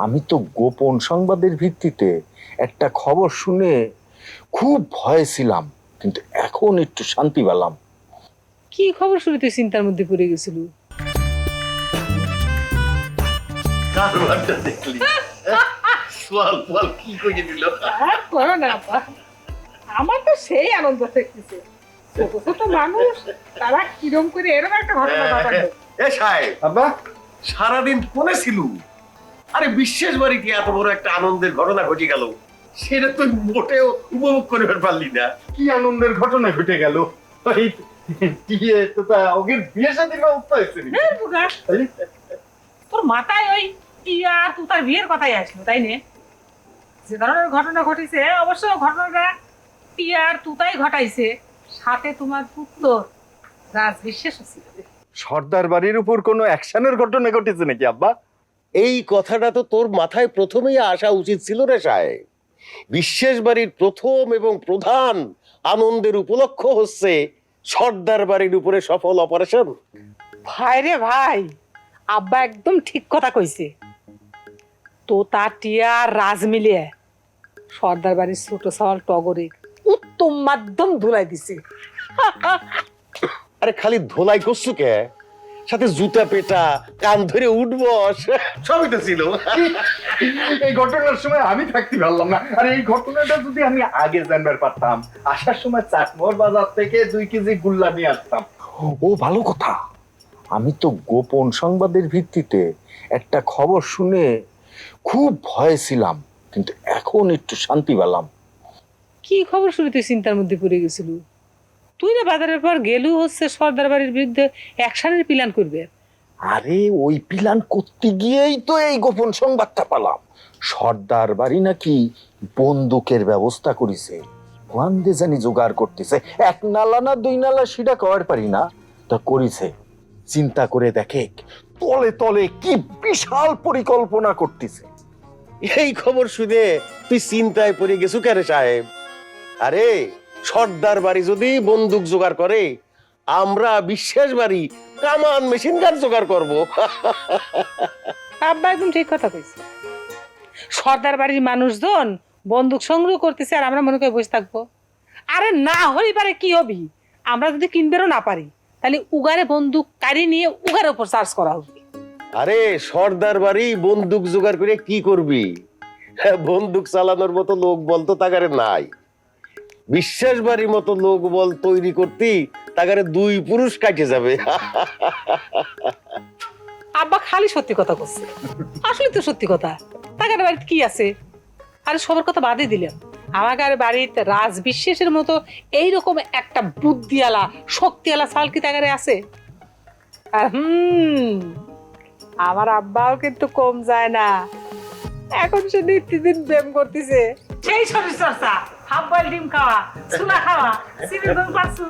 আমি তো গোপন সংবাদের ভিত্তিতে একটা খবর শুনে খুব ভয়ে ছিলাম, কিন্তু এখন একটু শান্তি পেলাম। কি খবর শুনে তুই চিন্তার মধ্যে পড়ে গেছিল? কারবারটা দেখলি? সোয়াল পোয়াল কি কইয়ে দিল? আর করো না আপা, আমার তো সেই আনন্দ থাকতেছে। ছোট ছোট মানুষ তারা কিরম করে এরকম একটা ঘটনা ঘটালো। এ সাহেব, আব্বা, সারাদিন ফোনে ছিল। আরে বিশেষ বাড়িতে এত বড় একটা আনন্দের ঘটনা ঘটে গেল, সেটা তুই মোটেও উপভোগ করতে পারলি না। কি আনন্দের ঘটনা ঘটে গেল? ওকে বিয়ের সাথে ব্যবস্থা হয়েছে। হ্যাঁ বুকা, তোর মাথায় ওই টিয়া তুতার বিয়ের কথাই আসলো, তাই নে? যে ধরনের ঘটনা ঘটেছে, অবশ্য ঘটনাটা টিয়া আর তুতাই ঘটাইছে, সাথে তোমার পুত্র রাজ বিশ্বাস ছিল। সর্দার বাড়ির উপর কোনো অ্যাকশনের ঘটনা ঘটেছে নাকি আব্বা? এই কথাটা তো তোর মাথায় প্রথমেই আসা উচিত ছিল রে সাহেব। বিশেষ বাড়ির প্রথম এবং প্রধান আনন্দের উপলক্ষ হচ্ছে সর্দার বাড়ির উপরে সফল অপারেশন। ভাই রে ভাই, আব্বা একদম ঠিক কথা কইছে। তো তার টিয়া আর রাজ মিলিয়ে সর্দার বাড়ির ছোট সওয়াল টগরে উত্তম মাধ্যম ধুলাই দিছে। আরে খালি ধোলাই করছু কে? সাথে জুতা পেটা, কান ধরে উঠবস, সবই তো ছিল। এই ঘটনার সময় আমি থাকতে পারলাম না। আর এই ঘটনাটা যদি আমি আগে জানবার পারতাম, আসার সময় চাটমোহর বাজার থেকে 2 কেজি গুল্লা নিয়ে আসতাম। ও ভালো কথা। আমি তো গোপন সংবাদের ভিত্তিতে একটা খবর শুনে খুব ভয়ে ছিলাম, কিন্তু এখন একটু শান্তি পেলাম। কি খবর শুনে তুই চিন্তার মধ্যে পড়ে গেছিল? তুই না বাজারের পর গেলু হচ্ছে সর্দার বাড়ির বিরুদ্ধে অ্যাকশনের প্ল্যান করবে। আরে ওই প্ল্যান করতে গিয়েই তো এই গোপন সংবাদটা পেলাম। সর্দার বাড়ি নাকি বন্দুকের ব্যবস্থা করেছে, ওয়ান্দে জানি জোগাড় করতেছে। 1 নালা না 2 নালা সেটা করার পারি না, তা করেছে। চিন্তা করে দেখে তলে তলে কি বিশাল পরিকল্পনা করতেছে। এই খবর শুনে তুই চিন্তায় পড়ে গেছু কে রে সাহেব? আরে সর্দার বাড়ি যদি বন্দুক জোগাড় করে, আমরা বিশেষ বাড়ি কামান মেশিন গান জোগাড় করবো। আব্বা একদম ঠিক কথা কইছে। সর্দার বাড়ির মানুষজন বন্দুক সংগ্রহ করতেছে আর আমরা মনে করে বসে থাকবো? আরে না হই পারে, কি হবি? আমরা যদি কিনবেরও না পারি, তাহলে উগারে বন্দুক কাড়ি নিয়ে উগারের উপর চার্জ করা হবে। আরে সর্দার বাড়ি বন্দুক জোগাড় করে কি করবি? হ্যাঁ, বন্দুক চালানোর মতো লোক বল তো তাগারে নাই। বিশ্বাস বাড়ির মতো লোক বল তৈরি করতে তাগারে 2 পুরুষ কাটে যাবে। আব্বা খালি সত্যি কথা বলছে, আসলে তো সত্যি কথা। তাদের বাড়িতে কি আছে? আরে সবার কথা বাদে দিলাম, আমার বাড়িতে রাজ বিশ্বাসের মতো এইরকম একটা বুদ্ধিওয়ালা শক্তিওয়ালা সাল কি তাগারে আছে? আর আমার আব্বাও কিন্তু কম যায় না, এখন সে নিত্যদিন ব্যায়াম করতেছে। সেই শরীর চর্চা, হাফ বয়েল ডিম খাওয়া, চুলা খাওয়া, চিনি দই পারছু।